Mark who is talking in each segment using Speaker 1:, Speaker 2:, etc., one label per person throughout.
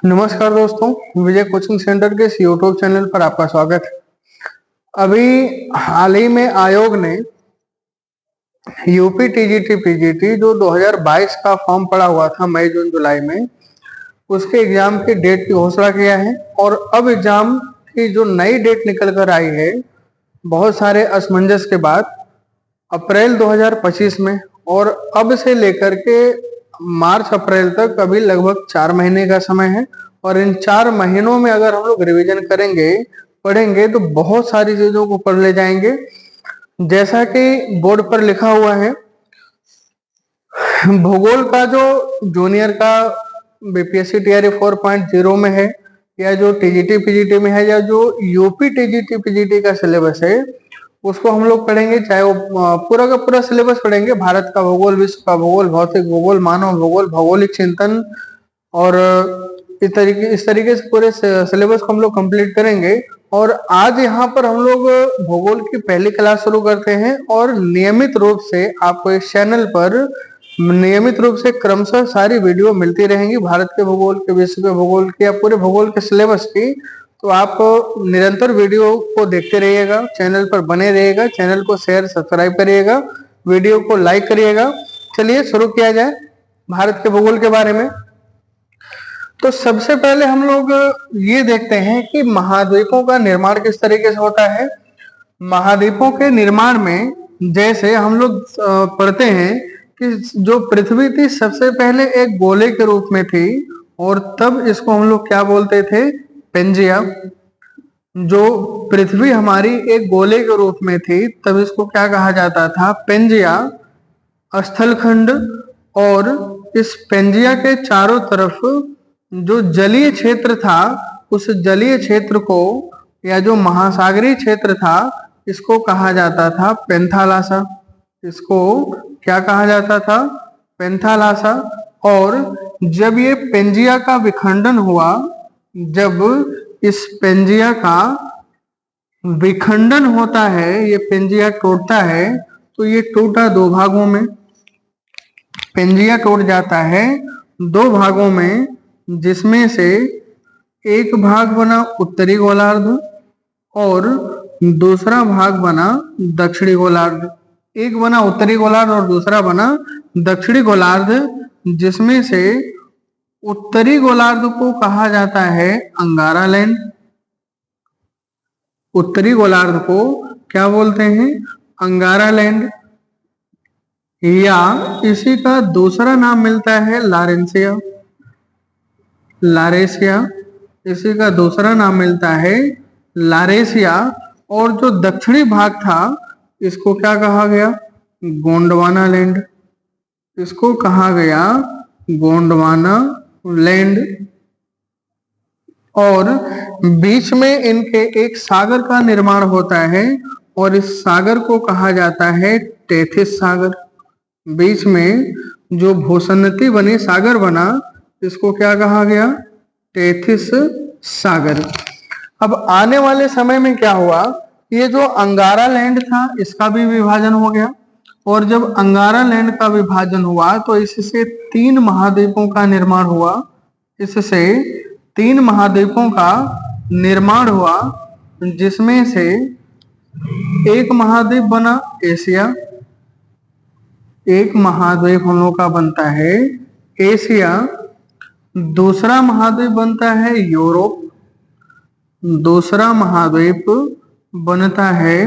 Speaker 1: नमस्कार दोस्तों, विजय coaching centre के इस यूट्यूब चैनल पर आपका स्वागत है। अभी हाल ही में आयोग ने यूपी टीजीटी पीजीटी जो 2022 का फॉर्म पड़ा हुआ था मई जून जुलाई में, उसके एग्जाम की डेट की घोषणा किया है। और अब एग्जाम की जो नई डेट निकल कर आई है, बहुत सारे असमंजस के बाद अप्रैल 2025 में, और अब से लेकर के मार्च अप्रैल तक अभी लगभग 4 महीने का समय है। और इन 4 महीनों में अगर हम लोग रिवीजन करेंगे, पढ़ेंगे, तो बहुत सारी चीजों को पढ़ ले जाएंगे। जैसा कि बोर्ड पर लिखा हुआ है, भूगोल का जो जूनियर का बीपीएससी टीआरई 4.0 में है, या जो टीजीटी पीजीटी में है, या जो यूपी टीजीटी पीजीटी का सिलेबस है, उसको हम लोग पढ़ेंगे। चाहे वो पूरा का पूरा सिलेबस पढ़ेंगे, भारत का भूगोल, विश्व का भूगोल, भौतिक भूगोल, मानव भूगोल, भौगोलिक चिंतन, और इस तरीके से पूरे सिलेबस को हम लोग कंप्लीट करेंगे। और आज यहाँ पर हम लोग भूगोल की पहली क्लास शुरू करते हैं, और नियमित रूप से आपको इस चैनल पर नियमित रूप से क्रमशः सारी वीडियो मिलती रहेंगी, भारत के भूगोल के, विश्व के भूगोल के, या पूरे भूगोल के सिलेबस की। तो आप निरंतर वीडियो को देखते रहिएगा, चैनल पर बने रहिएगा, चैनल को शेयर सब्सक्राइब करिएगा, वीडियो को लाइक करिएगा। चलिए शुरू किया जाए भारत के भूगोल के बारे में। तो सबसे पहले हम लोग ये देखते हैं कि महाद्वीपों का निर्माण किस तरीके से होता है। महाद्वीपों के निर्माण में जैसे हम लोग पढ़ते हैं कि जो पृथ्वी थी सबसे पहले एक गोले के रूप में थी, और तब इसको हम लोग क्या बोलते थे, पेंजिया। जो पृथ्वी हमारी एक गोले के रूप में थी, तब इसको क्या कहा जाता था, पेंजिया स्थलखंड। और इस पेंजिया के चारों तरफ जो जलीय क्षेत्र था, उस जलीय क्षेत्र को, या जो महासागरीय क्षेत्र था, इसको कहा जाता था पेंथालासा। इसको क्या कहा जाता था, पेंथालासा। और जब ये पेंजिया का विखंडन हुआ, जब इस पेंजिया का विखंडन होता है, ये पेंजिया टूटता है, तो ये टूटा दो भागों में। पेंजिया टूट जाता है दो भागों में, जिसमें से एक भाग बना उत्तरी गोलार्ध, और दूसरा भाग बना दक्षिणी गोलार्ध। एक बना उत्तरी गोलार्ध और दूसरा बना दक्षिणी गोलार्ध, जिसमें से उत्तरी गोलार्ध को कहा जाता है अंगारा लैंड। उत्तरी गोलार्ध को क्या बोलते हैं, अंगारा लैंड, या इसी का दूसरा नाम मिलता है लारेंसिया। लारेशिया, इसी का दूसरा नाम मिलता है लारेशिया। और जो दक्षिणी भाग था, इसको क्या कहा गया, गोंडवाना लैंड। इसको कहा गया गोंडवाना लैंड। और बीच में इनके एक सागर का निर्माण होता है, और इस सागर को कहा जाता है टेथिस सागर। बीच में जो भूसन्नति बनी, सागर बना, इसको क्या कहा गया, टेथिस सागर। अब आने वाले समय में क्या हुआ, ये जो अंगारा लैंड था, इसका भी विभाजन हो गया। और जब अंगारा लैंड का विभाजन हुआ, तो इससे 3 महाद्वीपों का निर्माण हुआ। इससे 3 महाद्वीपों का निर्माण हुआ, जिसमें से एक महाद्वीप बना एशिया। एक महाद्वीप हम लोग का बनता है एशिया। दूसरा महाद्वीप बनता है यूरोप। दूसरा महाद्वीप बनता है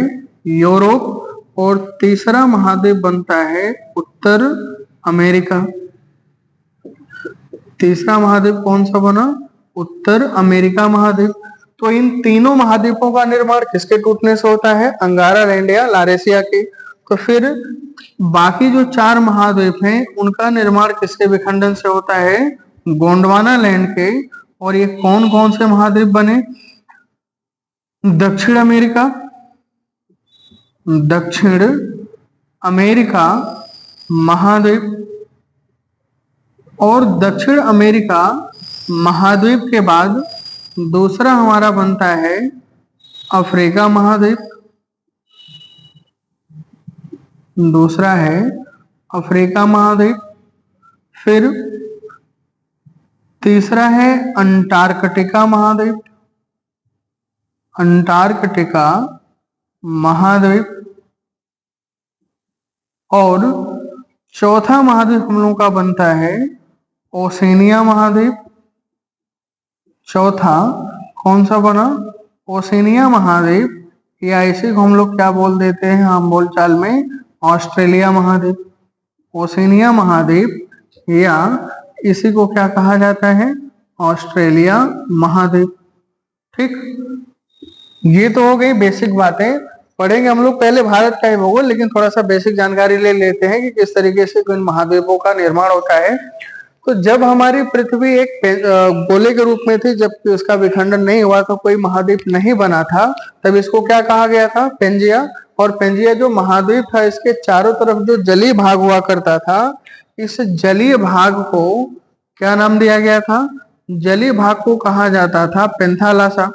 Speaker 1: यूरोप। और तीसरा महाद्वीप बनता है उत्तर अमेरिका। तीसरा महाद्वीप कौन सा बना, उत्तर अमेरिका महाद्वीप। तो इन तीनों महाद्वीपों का निर्माण किसके टूटने से होता है, अंगारा लैंड या लारेशिया के। तो फिर बाकी जो 4 महाद्वीप हैं, उनका निर्माण किसके विखंडन से होता है, गोंडवाना लैंड के। और ये कौन कौन से महाद्वीप बने, दक्षिण अमेरिका, दक्षिण अमेरिका महाद्वीप। और दक्षिण अमेरिका महाद्वीप के बाद दूसरा हमारा बनता है अफ्रीका महाद्वीप। दूसरा है अफ्रीका महाद्वीप। फिर तीसरा है अंटार्कटिका महाद्वीप, अंटार्कटिका महाद्वीप। और चौथा महाद्वीप हम लोगों का बनता है ओशिनिया महाद्वीप। चौथा कौन सा बना? ओशिनिया महाद्वीप, या इसी को हम लोग क्या बोल देते हैं हम बोलचाल में? ऑस्ट्रेलिया महाद्वीप। ओशिनिया महाद्वीप या इसी को क्या कहा जाता है? ऑस्ट्रेलिया महाद्वीप। ठीक, ये तो हो गई बेसिक बातें। पढ़ेंगे हम लोग पहले भारत का ही भूगोल, लेकिन थोड़ा सा बेसिक जानकारी ले लेते हैं कि किस तरीके से इन महाद्वीपों का निर्माण होता है। तो जब हमारी पृथ्वी एक गोले के रूप में थी, जब उसका विखंडन नहीं हुआ था, कोई महाद्वीप नहीं बना था, तब इसको क्या कहा गया था? पेंजिया। और पेंजिया जो महाद्वीप था, इसके चारों तरफ जो जलीय भाग हुआ करता था, इस जलीय भाग को क्या नाम दिया गया था? जलीय भाग को कहा जाता था पेंथालासा।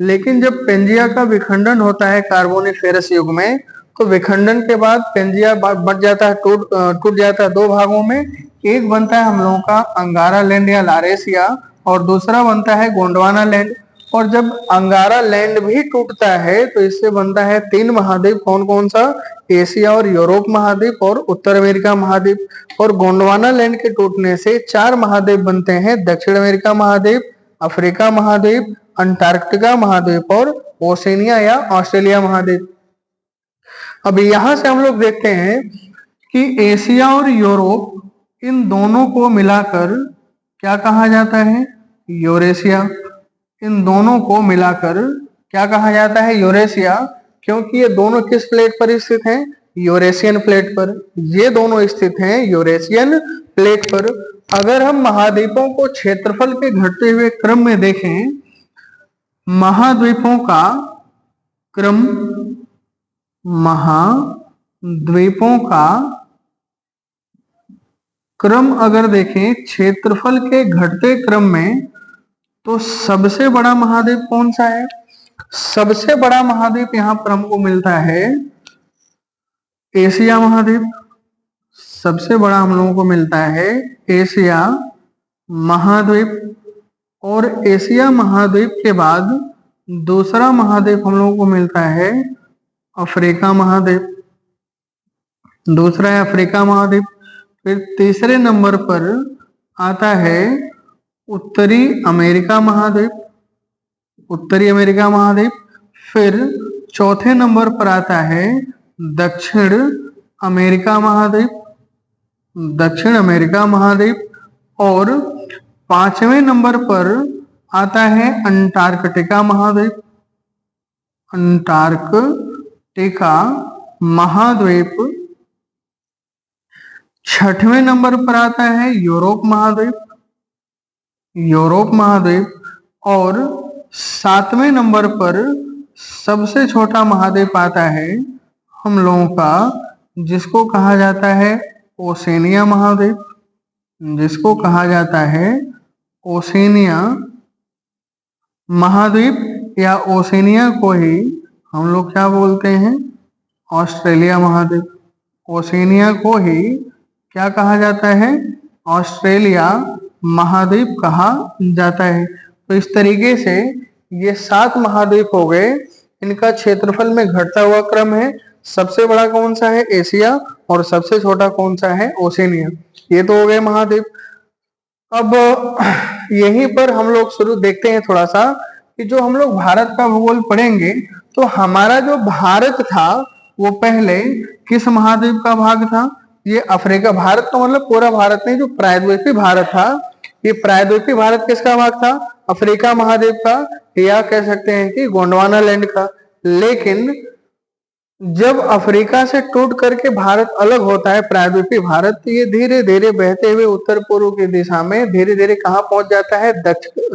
Speaker 1: लेकिन जब पेंजिया का विखंडन होता है कार्बोनिफेरस युग में, तो विखंडन के बाद पेंजिया बट जाता है, टूट जाता है दो भागों में। एक बनता है हम लोगों का अंगारा लैंड या लारेसिया, और दूसरा बनता है गोंडवाना लैंड। और जब अंगारा लैंड भी टूटता है तो इससे बनता है तीन महाद्वीप। कौन कौन सा? एशिया और यूरोप महाद्वीप और उत्तर अमेरिका महाद्वीप। और गोंडवाना लैंड के टूटने से चार महाद्वीप बनते हैं: दक्षिण अमेरिका महाद्वीप, अफ्रीका महाद्वीप, अंटार्कटिका महाद्वीप और ओशिनिया या ऑस्ट्रेलिया महाद्वीप। अब यहां से हम लोग देखते हैं कि एशिया और यूरोप, इन दोनों को मिलाकर क्या कहा जाता है? यूरेशिया। इन दोनों को मिलाकर क्या कहा जाता है? यूरेशिया। क्योंकि ये दोनों किस प्लेट पर स्थित हैं? यूरेशियन प्लेट पर। ये दोनों स्थित हैं यूरेशियन प्लेट पर। अगर हम महाद्वीपों को क्षेत्रफल के घटते हुए क्रम में देखें, महाद्वीपों का क्रम, महाद्वीपों का क्रम अगर देखें क्षेत्रफल के घटते क्रम में, तो सबसे बड़ा महाद्वीप कौन सा है? सबसे बड़ा महाद्वीप यहां पर हमको मिलता है एशिया महाद्वीप। सबसे बड़ा हम लोगों को मिलता है एशिया महाद्वीप। और एशिया महाद्वीप के बाद दूसरा महाद्वीप हम लोगों को मिलता है अफ्रीका महाद्वीप। दूसरा है अफ्रीका महाद्वीप। फिर तीसरे नंबर पर आता है उत्तरी अमेरिका महाद्वीप, उत्तरी अमेरिका महाद्वीप। फिर चौथे नंबर पर आता है दक्षिण अमेरिका महाद्वीप, दक्षिण अमेरिका महाद्वीप। और पांचवें नंबर पर आता है अंटार्कटिका महाद्वीप, अंटार्कटिका महाद्वीप। छठवें नंबर पर आता है यूरोप महाद्वीप, यूरोप महाद्वीप। और सातवें नंबर पर सबसे छोटा महाद्वीप आता है हम लोगों का, जिसको कहा जाता है ओशिनिया महाद्वीप, जिसको कहा जाता है ओशिनिया महाद्वीप। या ओशिनिया को ही हम लोग क्या बोलते हैं? ऑस्ट्रेलिया महाद्वीप। ओशिनिया को ही क्या कहा जाता है? ऑस्ट्रेलिया महाद्वीप कहा जाता है। तो इस तरीके से ये 7 महाद्वीप हो गए। इनका क्षेत्रफल में घटता हुआ क्रम है। सबसे बड़ा कौन सा है? एशिया। और सबसे छोटा कौन सा है? ओशिनिया। ये तो हो गए महाद्वीप। अब यहीं पर हम लोग शुरू देखते हैं थोड़ा सा कि जो हम लोग भारत का भूगोल पढ़ेंगे, तो हमारा जो भारत था वो पहले किस महाद्वीप का भाग था? ये अफ्रीका। भारत का मतलब पूरा भारत नहीं, जो प्रायद्वीपीय भारत था, ये प्रायद्वीपीय भारत किसका भाग था? अफ्रीका महाद्वीप का, या कह सकते हैं कि गोंडवाना लैंड का। लेकिन जब अफ्रीका से टूट करके भारत अलग होता है, प्रायद्वीपीय भारत, तो ये धीरे धीरे बहते हुए उत्तर पूर्व की दिशा में धीरे धीरे कहाँ पहुंच जाता है?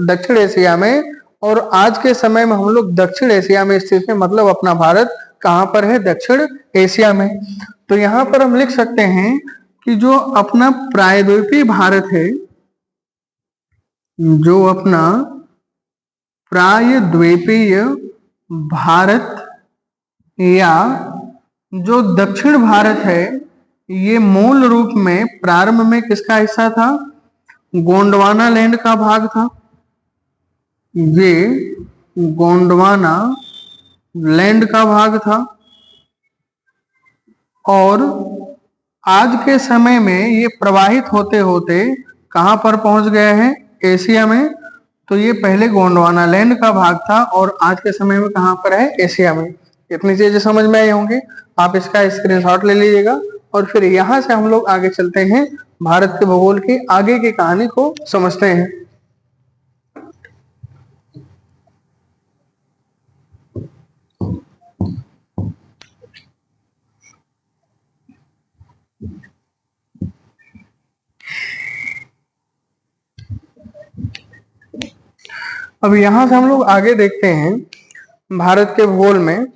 Speaker 1: दक्षिण एशिया में। और आज के समय में हम लोग दक्षिण एशिया में स्थित है, मतलब अपना भारत कहाँ पर है? दक्षिण एशिया में। तो यहाँ पर हम लिख सकते हैं कि जो अपना प्रायद्वीपीय भारत है, जो अपना प्रायद्वीपीय भारत या जो दक्षिण भारत है, ये मूल रूप में प्रारंभ में किसका हिस्सा था? गोंडवाना लैंड का भाग था, ये गोंडवाना लैंड का भाग था। और आज के समय में ये प्रवाहित होते होते कहां पर पहुंच गए हैं? एशिया में। तो ये पहले गोंडवाना लैंड का भाग था और आज के समय में कहां पर है? एशिया में। इतनी चीजें समझ में आई होंगी, आप इसका स्क्रीनशॉट ले लीजिएगा और फिर यहां से हम लोग आगे चलते हैं, भारत के भूगोल की आगे की कहानी को समझते हैं। अब यहां से हम लोग आगे देखते हैं भारत के भूगोल में।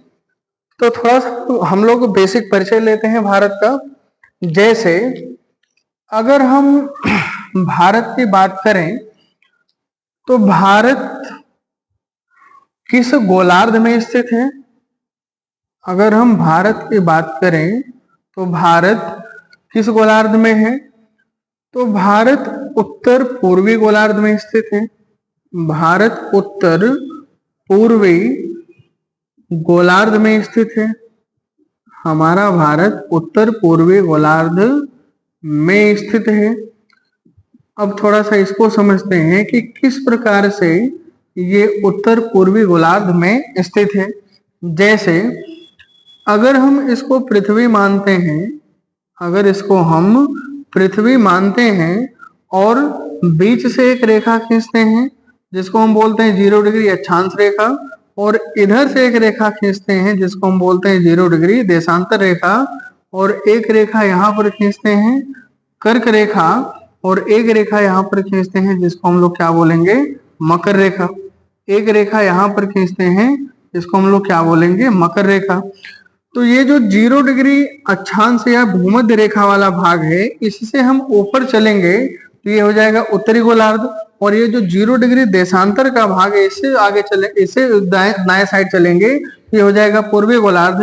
Speaker 1: तो थोड़ा सा हम लोग बेसिक परिचय लेते हैं भारत का। जैसे अगर हम भारत की बात करें तो भारत किस गोलार्ध में स्थित है? अगर हम भारत की बात करें तो भारत किस गोलार्ध में है? तो भारत उत्तर पूर्वी गोलार्ध में स्थित है। भारत उत्तर पूर्वी गोलार्ध में स्थित है। हमारा भारत उत्तर पूर्वी गोलार्ध में स्थित है। अब थोड़ा सा इसको समझते हैं कि किस प्रकार से ये उत्तर पूर्वी गोलार्ध में स्थित है। जैसे अगर हम इसको पृथ्वी मानते हैं, अगर इसको हम पृथ्वी मानते हैं और बीच से एक रेखा खींचते हैं जिसको हम बोलते हैं 0 डिग्री अक्षांश रेखा, और इधर से एक रेखा खींचते हैं जिसको हम बोलते हैं 0 डिग्री देशांतर रेखा, और एक रेखा यहाँ पर खींचते हैं कर्क रेखा, और एक रेखा यहाँ पर खींचते हैं जिसको हम लोग क्या बोलेंगे? मकर रेखा। एक रेखा यहाँ पर खींचते हैं जिसको हम लोग क्या बोलेंगे? मकर रेखा। तो ये जो 0 डिग्री अक्षांश या भूमध्य रेखा वाला भाग है, इससे हम ऊपर चलेंगे तो ये हो जाएगा उत्तरी गोलार्ध, और ये जो 0 डिग्री देशांतर का भाग है इससे आगे चले, इससे दाएं साइड चलेंगे ये हो जाएगा पूर्वी गोलार्ध।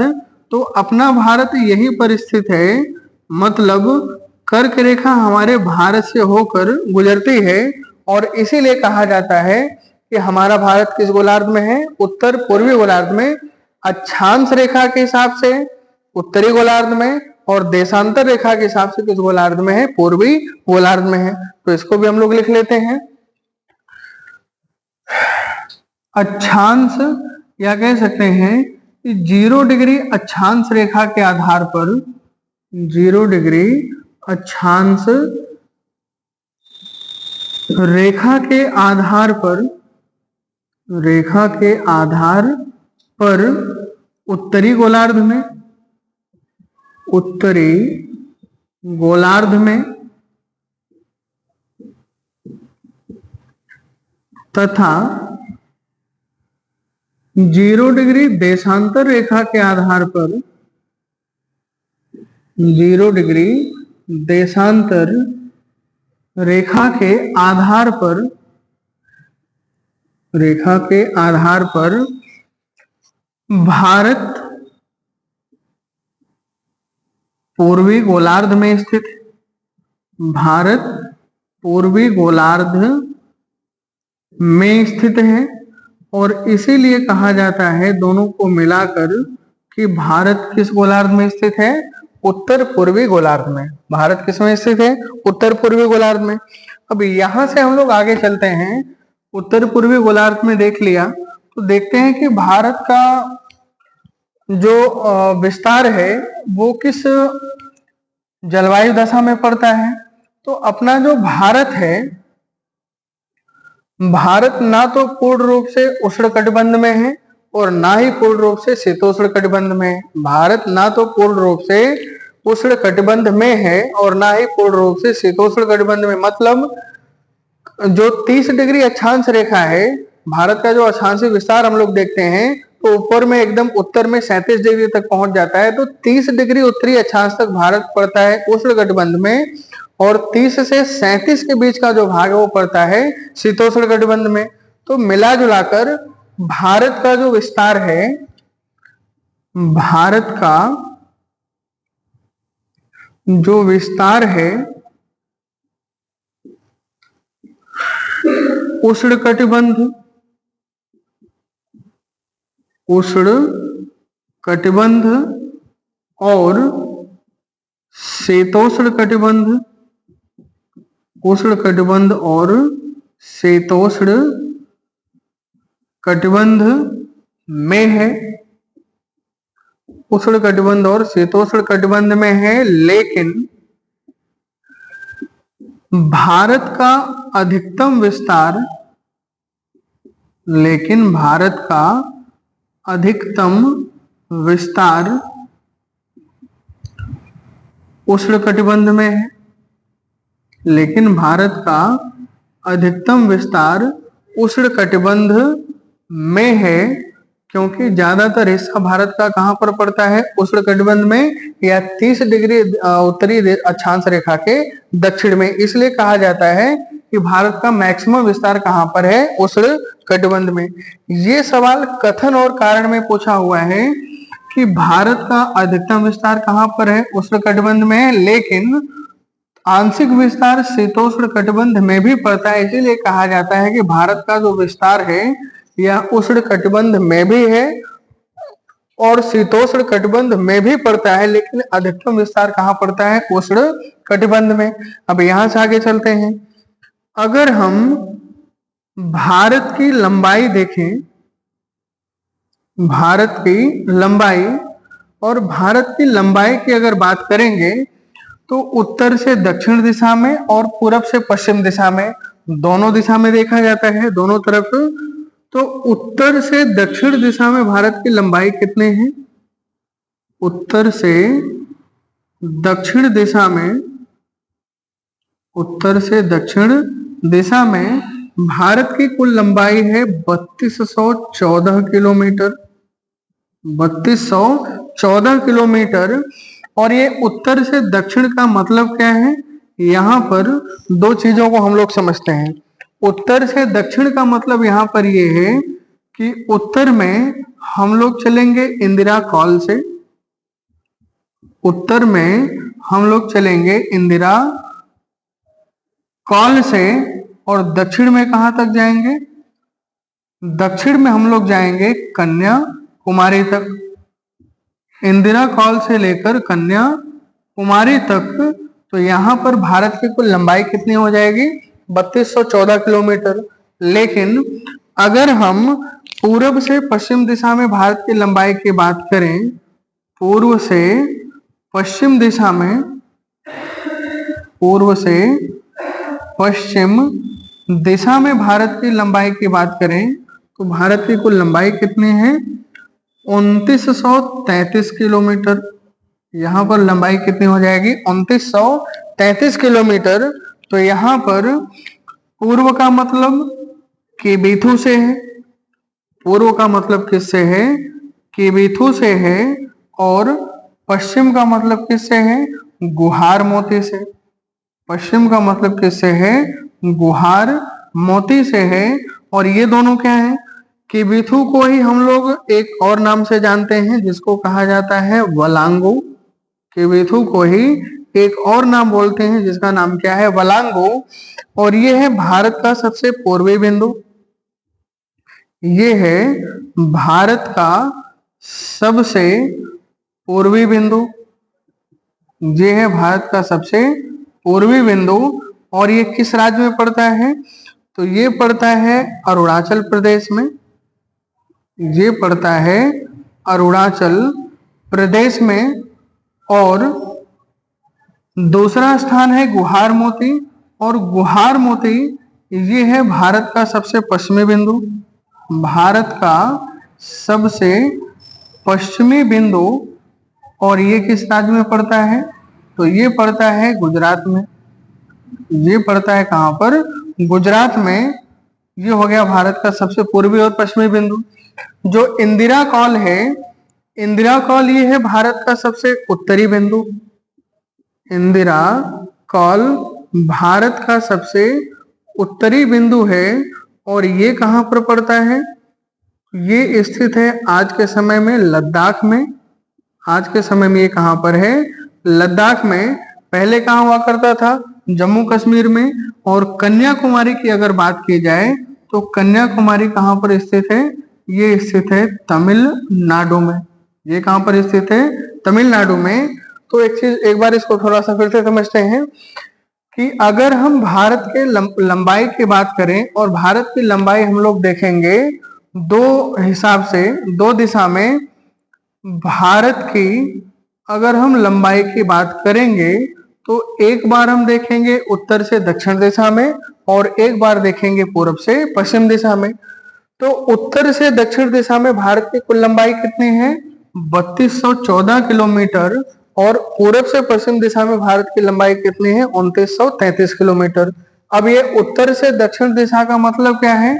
Speaker 1: तो अपना भारत यहीं पर स्थित है, मतलब कर्क रेखा हमारे भारत से होकर गुजरती है, और इसीलिए कहा जाता है कि हमारा भारत किस गोलार्ध में है? उत्तर पूर्वी गोलार्ध में। अक्षांश रेखा के हिसाब से उत्तरी गोलार्ध में, और देशांतर रेखा के हिसाब से किस गोलार्ध में है? पूर्वी गोलार्ध में है। तो इसको भी हम लोग लिख लेते हैं। अक्षांश, या कह सकते हैं कि 0 डिग्री अक्षांश रेखा के आधार पर, 0 डिग्री अक्षांश रेखा के आधार पर, रेखा के आधार पर उत्तरी गोलार्ध में, उत्तरी गोलार्ध में तथा 0 डिग्री देशांतर रेखा के आधार पर, 0 डिग्री देशांतर रेखा के आधार पर, रेखा के आधार पर भारत पूर्वी गोलार्ध में स्थित है। भारत पूर्वी गोलार्ध में स्थित है, और इसीलिए कहा जाता है दोनों को मिलाकर कि भारत किस गोलार्ध में स्थित है? उत्तर पूर्वी गोलार्ध में। भारत किस में स्थित है? उत्तर पूर्वी गोलार्ध में। अब यहां से हम लोग आगे चलते हैं। उत्तर पूर्वी गोलार्ध में देख लिया तो देखते हैं कि भारत का जो विस्तार है वो किस जलवायु दशा में पड़ता है। तो अपना जो भारत है, भारत ना तो पूर्ण रूप से उष्णकटिबंध में है और ना ही पूर्ण रूप से शीतोष्ण कटिबंध में है। भारत ना तो पूर्ण रूप से उष्ण कटिबंध में है और ना ही पूर्ण रूप से शीतोष्ण कटिबंध में। मतलब जो 30 डिग्री अक्षांश रेखा है, भारत का जो अक्षांशीय विस्तार हम लोग देखते हैं तो ऊपर में एकदम उत्तर में 37 डिग्री तक पहुंच जाता है। तो 30 डिग्री उत्तरी अक्षांश तक भारत पड़ता है उष्ण कटिबंध में, और 30 से 37 के बीच का जो भाग है वो पड़ता है शीतोष्ण कटिबंध में। तो मिला जुलाकर भारत का जो विस्तार है, भारत का जो विस्तार है उष्ण कटिबंध और शीतोष्ण कटिबंध में है, उष्ण कटिबंध और शीतोष्ण कटिबंध में है। लेकिन भारत का अधिकतम विस्तार उष्ण कटिबंध में है। लेकिन भारत का अधिकतम विस्तार उष्ण कटिबंध में है, क्योंकि ज्यादातर हिस्सा भारत का कहां पर पड़ता है? उष्ण कटिबंध में, या 30 डिग्री उत्तरी अक्षांश रेखा के दक्षिण में। इसलिए कहा जाता है कि भारत का मैक्सिमम विस्तार कहां पर है? उष्ण कटिबंध में। ये सवाल कथन और कारण में पूछा हुआ है कि भारत का अधिकतम विस्तार कहां पर है? उष्ण कटिबंध में, लेकिन आंशिक विस्तार शीतोष्ण कटिबंध में भी पड़ता है। इसीलिए कहा जाता है कि भारत का जो विस्तार है यह उष्ण कटिबंध में भी है और शीतोष्ण कटिबंध में भी पड़ता है, लेकिन अधिकतम विस्तार कहां पड़ता है? उष्ण कटिबंध में। अब यहां से आगे चलते हैं। अगर हम भारत की लंबाई देखें, भारत की लंबाई, और भारत की लंबाई की अगर बात करेंगे तो उत्तर से दक्षिण दिशा में और पूरब से पश्चिम दिशा में, दोनों दिशा में देखा जाता है, दोनों तरफ। तो उत्तर से दक्षिण दिशा में भारत की लंबाई कितने हैं? उत्तर से दक्षिण दिशा में भारत की कुल लंबाई है 3214 किलोमीटर, 3214 किलोमीटर। और ये उत्तर से दक्षिण का मतलब क्या है? यहाँ पर दो चीजों को हम लोग समझते हैं। उत्तर से दक्षिण का मतलब यहाँ पर ये है कि उत्तर में हम लोग चलेंगे इंदिरा कॉल से, उत्तर में हम लोग चलेंगे इंदिरा कॉल से, और दक्षिण में कहां तक जाएंगे? दक्षिण में हम लोग जाएंगे कन्याकुमारी तक। इंदिरा कॉल से लेकर कन्याकुमारी तक। तो यहां पर भारत की कुल लंबाई कितनी हो जाएगी? 3214 किलोमीटर। लेकिन अगर हम पूर्व से पश्चिम दिशा में भारत की लंबाई की बात करें, पूर्व से पश्चिम दिशा में, पूर्व से पश्चिम दिशा में भारत की लंबाई की बात करें तो भारत की कुल लंबाई कितनी है? 2933 किलोमीटर। यहाँ पर लंबाई कितनी हो जाएगी? 2933 किलोमीटर। तो यहाँ पर पूर्व का मतलब केबिथु से है, पूर्व का मतलब किससे है? केबिथु से है। और पश्चिम का मतलब किससे है? गुहार मोती से। पश्चिम का मतलब किससे है? गुहार मोती से है। और ये दोनों क्या है? केबिथु को ही हम लोग एक और नाम से जानते हैं जिसको कहा जाता है वलांगो। केबिथु को ही एक और नाम बोलते हैं जिसका नाम क्या है? वलांगो। और ये है भारत का सबसे पूर्वी बिंदु, ये है भारत का सबसे पूर्वी बिंदु, ये है भारत का सबसे पूर्वी बिंदु। और ये किस राज्य में पड़ता है? तो ये पड़ता है अरुणाचल प्रदेश में, ये पड़ता है अरुणाचल प्रदेश में। और दूसरा स्थान है गुहार मोती, और गुहार मोती ये है भारत का सबसे पश्चिमी बिंदु, भारत का सबसे पश्चिमी बिंदु। और ये किस राज्य में पड़ता है? तो ये पड़ता है गुजरात में, ये पड़ता है कहां पर? गुजरात में। ये हो गया भारत का सबसे पूर्वी और पश्चिमी बिंदु। जो इंदिरा कॉल है, इंदिरा कॉल ये है भारत का सबसे उत्तरी बिंदु, इंदिरा कॉल भारत का सबसे उत्तरी बिंदु है। और ये कहां पर पड़ता है? ये स्थित है आज के समय में लद्दाख में। आज के समय में ये कहां पर है? लद्दाख में। पहले कहां हुआ करता था? जम्मू कश्मीर में। और कन्याकुमारी की अगर बात की जाए तो कन्याकुमारी कहाँ पर स्थित है? ये स्थित है तमिलनाडु में। ये कहाँ पर स्थित है? तमिलनाडु में। तो एक बार इसको थोड़ा सा फिर से समझते हैं कि अगर हम भारत के लंबाई की बात करें और भारत की लंबाई हम लोग देखेंगे दो हिसाब से, दो दिशा में भारत की अगर हम लंबाई की बात करेंगे तो एक बार हम देखेंगे उत्तर से दक्षिण दिशा में और एक बार देखेंगे पूर्व से पश्चिम दिशा में। तो उत्तर से दक्षिण दिशा में भारत की कुल लंबाई कितनी है? 3214 किलोमीटर। और पूरब से पश्चिम दिशा में भारत की लंबाई कितनी है? 2933 किलोमीटर। अब ये उत्तर से दक्षिण दिशा का मतलब क्या है?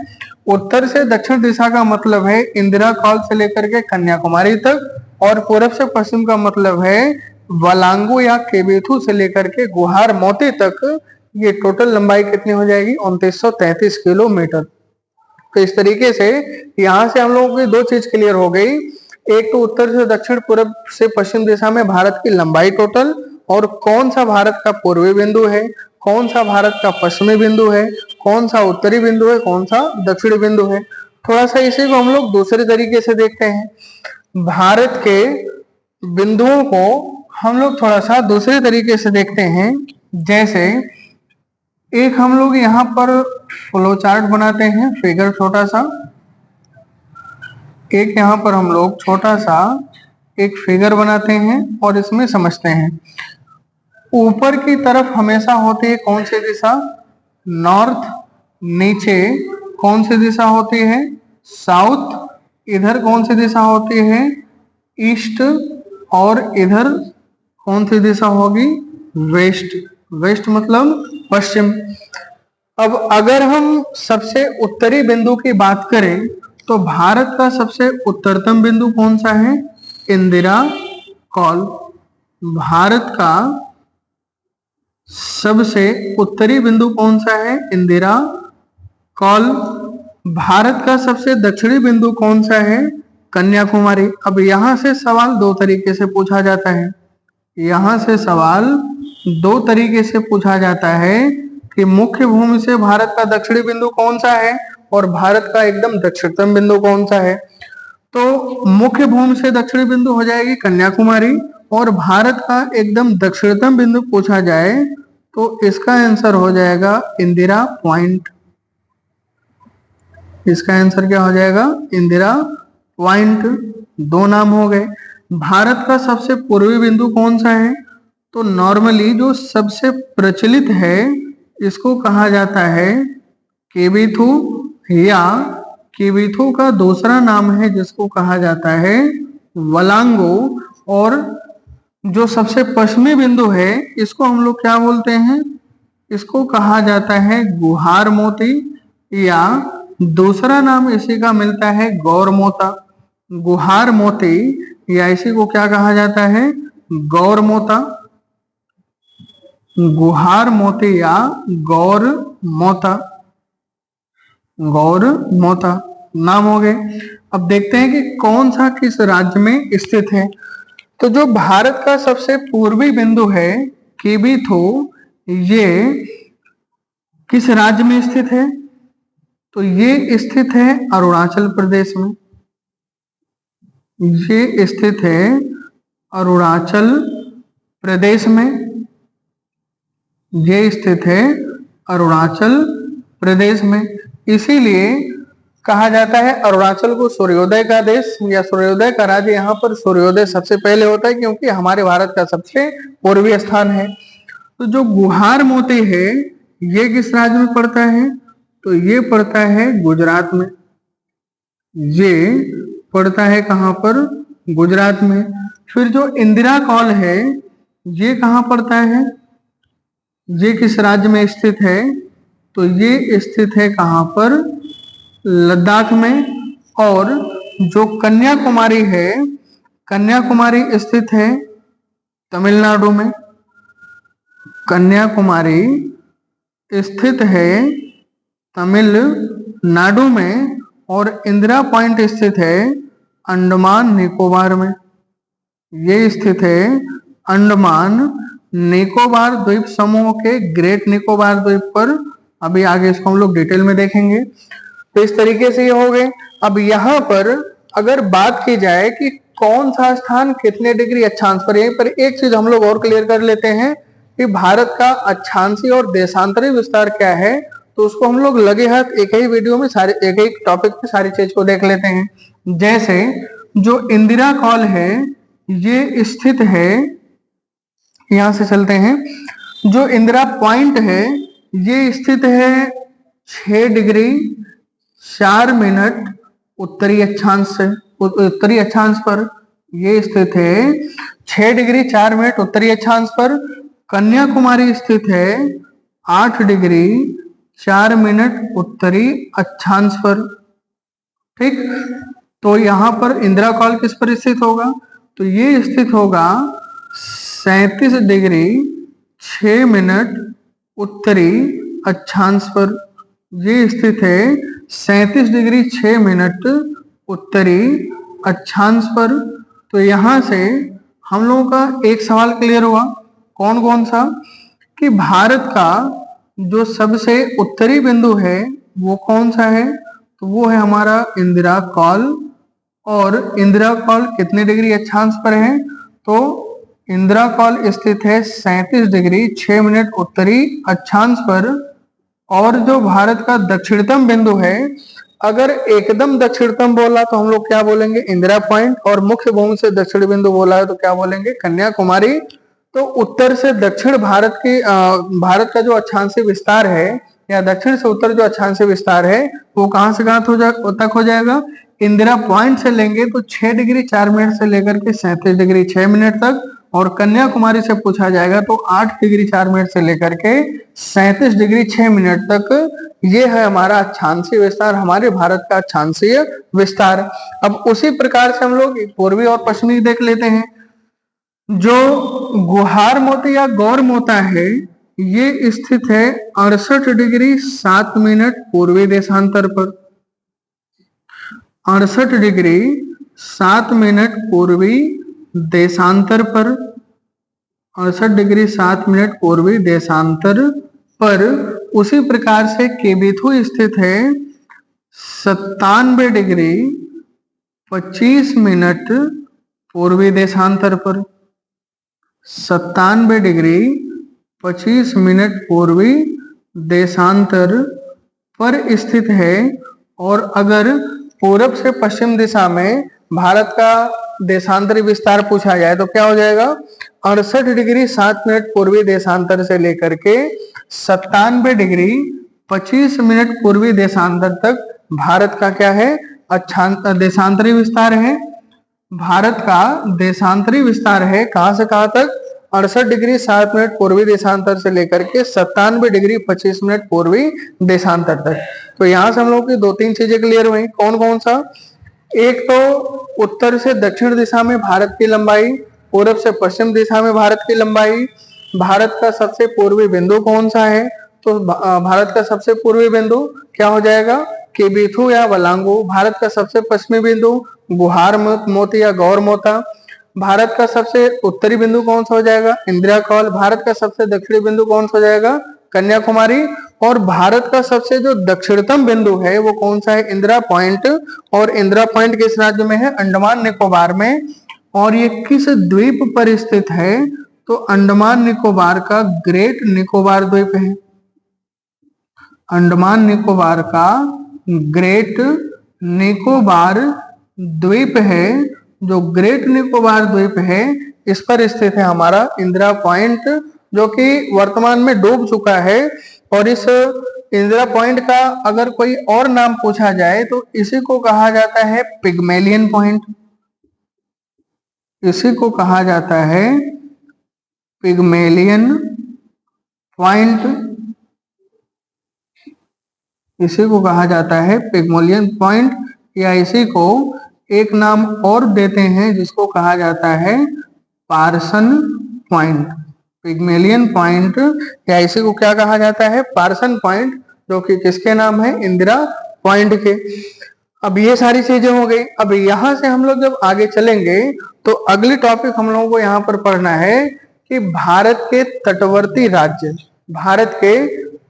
Speaker 1: उत्तर से दक्षिण दिशा का मतलब है इंदिरा कॉल से लेकर के कन्याकुमारी तक, और पूरब से पश्चिम का मतलब है वलांगो या केबिथु से लेकर के गुहार मोती तक। ये टोटल लंबाई कितनी हो जाएगी? 2933 किलोमीटर। तो इस तरीके से यहाँ से हम लोगों की दो चीज क्लियर हो गई। एक तो उत्तर से दक्षिण, पूर्व से पश्चिम दिशा में भारत की लंबाई टोटल, और कौन सा भारत का पूर्वी बिंदु है, कौन सा भारत का पश्चिमी बिंदु है, कौन सा उत्तरी बिंदु है, कौन सा दक्षिणी बिंदु है। थोड़ा सा इसी को हम लोग दूसरे तरीके से देखते हैं। भारत के बिंदुओं को हम लोग थोड़ा सा दूसरे तरीके से देखते हैं। जैसे एक हम लोग यहाँ पर फ्लो चार्ट बनाते हैं, फिगर छोटा सा। एक यहाँ पर हम लोग छोटा सा एक फिगर बनाते हैं और इसमें समझते हैं। ऊपर की तरफ हमेशा होती है कौन सी दिशा? नॉर्थ। नीचे कौन सी दिशा होती है? साउथ। इधर कौन सी दिशा होती है? ईस्ट। और इधर कौन सी दिशा होगी? वेस्ट। वेस्ट मतलब पश्चिम। अब अगर हम सबसे उत्तरी बिंदु की बात करें तो भारत का सबसे उत्तरतम बिंदु कौन सा है? इंदिरा कॉल। भारत का सबसे उत्तरी बिंदु कौन सा है? इंदिरा कॉल। भारत का सबसे दक्षिणी बिंदु कौन सा है? कन्याकुमारी। अब यहां से सवाल दो तरीके से पूछा जाता है। यहां से सवाल दो तरीके से पूछा जाता है कि मुख्य भूमि से भारत का दक्षिणी बिंदु कौन सा है और भारत का एकदम दक्षिणतम बिंदु कौन सा है। तो मुख्य भूमि से दक्षिणी बिंदु हो जाएगी कन्याकुमारी, और भारत का एकदम दक्षिणतम बिंदु पूछा जाए तो इसका आंसर हो जाएगा इंदिरा पॉइंट। इसका आंसर क्या हो जाएगा? इंदिरा पॉइंट। दो नाम हो गए। भारत का सबसे पूर्वी बिंदु कौन सा है? तो नॉर्मली जो सबसे प्रचलित है इसको कहा जाता है केबिथु, या केबिथु का दूसरा नाम है जिसको कहा जाता है वलांगो। और जो सबसे पश्चिमी बिंदु है इसको हम लोग क्या बोलते हैं? इसको कहा जाता है गुहार मोती, या दूसरा नाम इसी का मिलता है गौर मोता। गुहार मोती, या इसी को क्या कहा जाता है? गौर मोता। गुहार मोती या गौर मोता। गौर मोता नाम हो गए। अब देखते हैं कि कौन सा किस राज्य में स्थित है। तो जो भारत का सबसे पूर्वी बिंदु है केबिथु, ये किस राज्य में स्थित है? तो ये स्थित है अरुणाचल प्रदेश में। ये स्थित है अरुणाचल प्रदेश में। ये स्थित है अरुणाचल प्रदेश में। इसीलिए कहा जाता है अरुणाचल को सूर्योदय का देश या सूर्योदय का राज्य। यहाँ पर सूर्योदय सबसे पहले होता है क्योंकि हमारे भारत का सबसे पूर्वी स्थान है। तो जो गुहार मोती है ये किस राज्य में पड़ता है? तो ये पड़ता है गुजरात में। ये पड़ता है कहाँ पर? गुजरात में। फिर जो इंदिरा कॉल है ये कहाँ पड़ता है? ये किस राज्य में स्थित है? तो ये स्थित है कहाँ पर? लद्दाख में। और जो कन्याकुमारी है, कन्याकुमारी स्थित है तमिलनाडु में। कन्याकुमारी स्थित है तमिलनाडु में। और इंदिरा पॉइंट स्थित है अंडमान निकोबार में। ये स्थित है अंडमान निकोबार द्वीप समूह के ग्रेट निकोबार द्वीप पर। अभी आगे इसको हम लोग डिटेल में देखेंगे। तो इस तरीके से ये हो गए। अब यहाँ पर अगर बात की जाए कि कौन सा स्थान कितने डिग्री अक्षांश पर, यहीं पर एक चीज हम लोग और क्लियर कर लेते हैं कि भारत का अक्षांशीय और देशांतरी विस्तार क्या है, तो उसको हम लोग लगे हाथ एक ही वीडियो में सारे एक ही टॉपिक पे सारी चीज को देख लेते हैं। जैसे जो इंदिरा कॉल है ये स्थित है, यहां से चलते हैं, जो इंदिरा पॉइंट है ये स्थित है 6 डिग्री 4 मिनट उत्तरी अक्षांश से, उत्तरी अक्षांश पर ये स्थित है 6 डिग्री 4 मिनट उत्तरी अक्षांश पर। कन्याकुमारी स्थित है 8 डिग्री 4 मिनट उत्तरी अक्षांश पर। ठीक, तो यहां पर इंदिरा कॉल किस पर स्थित होगा, तो ये स्थित होगा 37 डिग्री 6 मिनट उत्तरी अक्षांश पर। ये स्थित है 37 डिग्री 6 मिनट उत्तरी अक्षांश पर। तो यहां से हम लोगों का एक सवाल क्लियर हुआ, कौन कौन सा, कि भारत का जो सबसे उत्तरी बिंदु है वो कौन सा है, तो वो है हमारा इंदिरा कॉल। और इंदिरा कॉल कितने डिग्री अक्षांश पर है, तो इंदिरा कॉल स्थित है 37 डिग्री 6 मिनट उत्तरी अक्षांश पर। और जो भारत का दक्षिणतम बिंदु है, अगर एकदम दक्षिणतम बोला तो हम लोग क्या बोलेंगे, इंदिरा पॉइंट, और मुख्य भूमि से दक्षिण बिंदु बोला है तो क्या बोलेंगे, कन्याकुमारी। तो उत्तर से दक्षिण भारत की भारत का जो अक्षांशीय विस्तार है, या दक्षिण से उत्तर जो अक्षांशीय विस्तार है वो कहां से कहां तक हो जाएगा, इंदिरा पॉइंट से लेंगे तो 6 डिग्री 4 मिनट से लेकर के 37 डिग्री 6 मिनट तक, और कन्याकुमारी से पूछा जाएगा तो 8 डिग्री 4 मिनट से लेकर के 37 डिग्री 6 मिनट तक। ये है हमारा अक्षांशीय विस्तार, हमारे भारत का अक्षांशीय विस्तार। अब उसी प्रकार से हम लोग पूर्वी और पश्चिमी देख लेते हैं। जो गुहार मोती या गौर मोता है ये स्थित है 68 डिग्री 7 मिनट पूर्वी देशांतर पर। 68 डिग्री 7 मिनट पूर्वी देशांतर पर, 68 डिग्री 7 मिनट पूर्वी देशांतर पर। उसी प्रकार से केबिथु स्थित है 97 डिग्री 25 मिनट पूर्वी देशांतर पर। 97 डिग्री 25 मिनट पूर्वी देशांतर पर स्थित है। और अगर पूरब से पश्चिम दिशा में भारत का देशांतरी विस्तार पूछा जाए तो क्या हो जाएगा, 68 डिग्री 7 मिनट पूर्वी देशांतर से लेकर के 97 डिग्री 25 मिनट पूर्वी देशांतर तक भारत का क्या है, देशांतरी विस्तार है। भारत का देशांतरी विस्तार है कहां से कहां तक, 68 डिग्री 7 मिनट पूर्वी देशांतर से लेकर के 97 डिग्री 25 मिनट पूर्वी देशांतर तक। तो यहां से हम लोग की दो तीन चीजें क्लियर हुई, कौन कौन सा, एक तो उत्तर से दक्षिण दिशा में भारत की लंबाई, पूरब से पश्चिम दिशा में भारत की लंबाई, भारत का सबसे पूर्वी बिंदु कौन सा है, तो भारत का सबसे पूर्वी बिंदु क्या हो जाएगा, केबिथु या वलांगू। भारत का सबसे पश्चिमी बिंदु गुहार मोती या गौर मोता। भारत का सबसे उत्तरी बिंदु कौन सा हो जाएगा, इंदिरा कॉल। भारत का सबसे दक्षिणी बिंदु कौन सा हो जाएगा, कन्याकुमारी। और भारत का सबसे जो दक्षिणतम बिंदु है वो कौन सा है, इंदिरा पॉइंट। और इंदिरा पॉइंट किस राज्य में है, अंडमान निकोबार में। और ये किस द्वीप पर स्थित है, तो अंडमान निकोबार का ग्रेट निकोबार द्वीप है। अंडमान निकोबार का ग्रेट निकोबार द्वीप है। जो ग्रेट निकोबार द्वीप है इस पर स्थित है हमारा इंदिरा पॉइंट, जो कि वर्तमान में डूब चुका है। और इस इंदिरा पॉइंट का अगर कोई और नाम पूछा जाए तो इसी को कहा जाता है पिग्मेलियन पॉइंट। इसी को कहा जाता है पिग्मेलियन पॉइंट। इसी को कहा जाता है पिग्मेलियन पॉइंट, या इसी को एक नाम और देते हैं जिसको कहा जाता है पार्सन पॉइंट। पिग्मेलियन पॉइंट, या इसी को क्या कहा जाता है, पार्सन पॉइंट, जो कि किसके नाम है, इंदिरा पॉइंट के। अब ये सारी चीजें हो गई। अब यहां से हम लोग जब आगे चलेंगे तो अगली टॉपिक हम लोगों को यहाँ पर पढ़ना है कि भारत के तटवर्ती राज्य, भारत के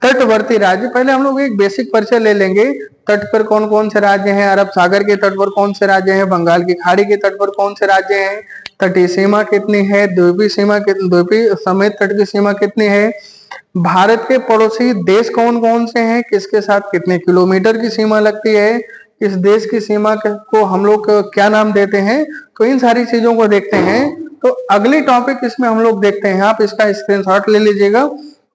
Speaker 1: तटवर्ती राज्य, पहले हम लोग एक बेसिक परिचय ले लेंगे। तट पर कौन कौन से राज्य हैं, अरब सागर के तट पर कौन से राज्य हैं, बंगाल की खाड़ी के तट पर कौन से राज्य हैं, तटीय सीमा कितनी है, द्वीपीय सीमा कितनी, द्वीपीय समेत तट की सीमा कितनी है, भारत के पड़ोसी देश कौन कौन से हैं, किसके साथ कितने किलोमीटर की सीमा लगती है, इस देश की सीमा को हम लोग क्या नाम देते हैं, तो इन सारी चीजों को देखते हैं। तो अगली टॉपिक इसमें हम लोग देखते हैं, आप इसका स्क्रीनशॉट ले लीजिएगा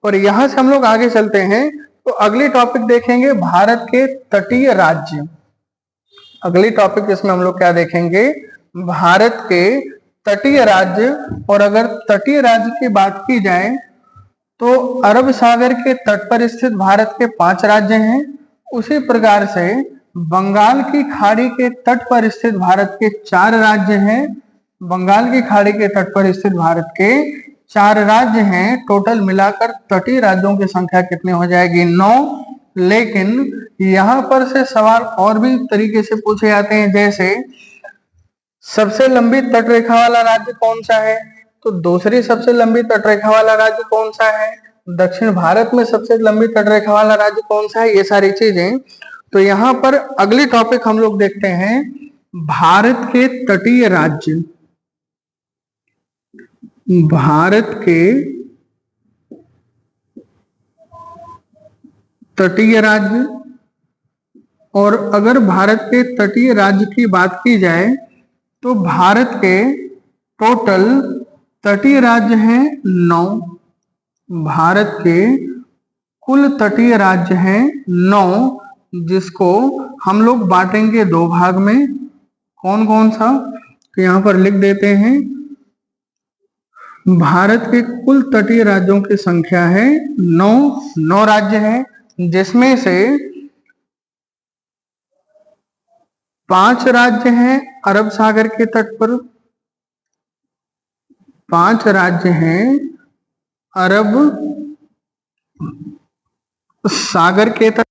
Speaker 1: और यहां से हम लोग आगे चलते हैं। तो अगली टॉपिक देखेंगे भारत के तटीय राज्य। अगली टॉपिक इसमें हम लोग क्या देखेंगे, भारत के तटीय राज्य। और अगर तटीय राज्य की बात की जाए तो अरब सागर के तट पर स्थित भारत के 5 राज्य हैं। उसी प्रकार से बंगाल की खाड़ी के तट पर स्थित भारत के 4 राज्य हैं। बंगाल की खाड़ी के तट पर स्थित भारत के 4 राज्य हैं। टोटल मिलाकर तटीय राज्यों की संख्या कितनी हो जाएगी, 9। लेकिन यहां पर से सवाल और भी तरीके से पूछे जाते हैं, जैसे सबसे लंबी तट रेखा वाला राज्य कौन सा है, तो दूसरी सबसे लंबी तट रेखा वाला राज्य कौन सा है, दक्षिण भारत में सबसे लंबी तट रेखा वाला राज्य कौन सा है, ये सारी चीजें। तो यहाँ पर अगली टॉपिक हम लोग देखते हैं, भारत के तटीय राज्य। भारत के तटीय राज्य। और अगर भारत के तटीय राज्य की बात की जाए तो भारत के टोटल तटीय राज्य हैं 9। भारत के कुल तटीय राज्य हैं 9, जिसको हम लोग बांटेंगे 2 भाग में। कौन कौन सा, तो यहां पर लिख देते हैं, भारत के कुल तटीय राज्यों की संख्या है 9 राज्य हैं, जिसमें से 5 राज्य हैं अरब सागर के तट पर, 5 राज्य हैं अरब सागर के तट